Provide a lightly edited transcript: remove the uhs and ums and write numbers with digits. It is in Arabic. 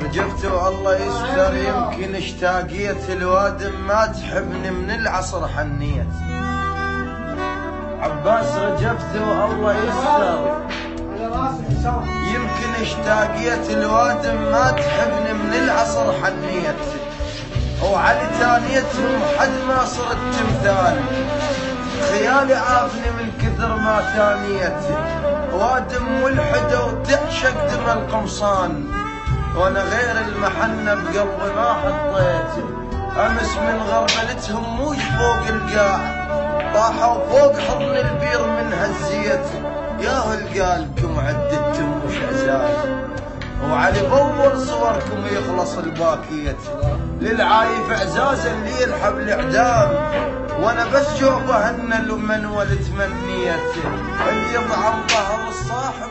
رجفت والله يستر يمكن اشتاقيت الوادم ما تحبني من العصر حنيت. عباس رجفت والله يستر يمكن اشتاقيت الوادم ما تحبني من العصر حنيت. وعلي تانيتهم حد ما صرت تمثال خيالي عافني من كثر ما ثانيت. وادم والحدة وتعشق دم القمصان وانا غير المحنة بقلبي ما حطيت. امس من غربلتهم موج فوق القاع طاحوا فوق حضن البير من هالزيت. يا هل قالكم عددتم وش ازال وعلي بور صوركم يخلص الباكيت. للعايف اعزاز اللي يلحب الاعدام وانا بس شوفه هن لمن ولد تمنيت. اللي يطعم ظهر الصاحب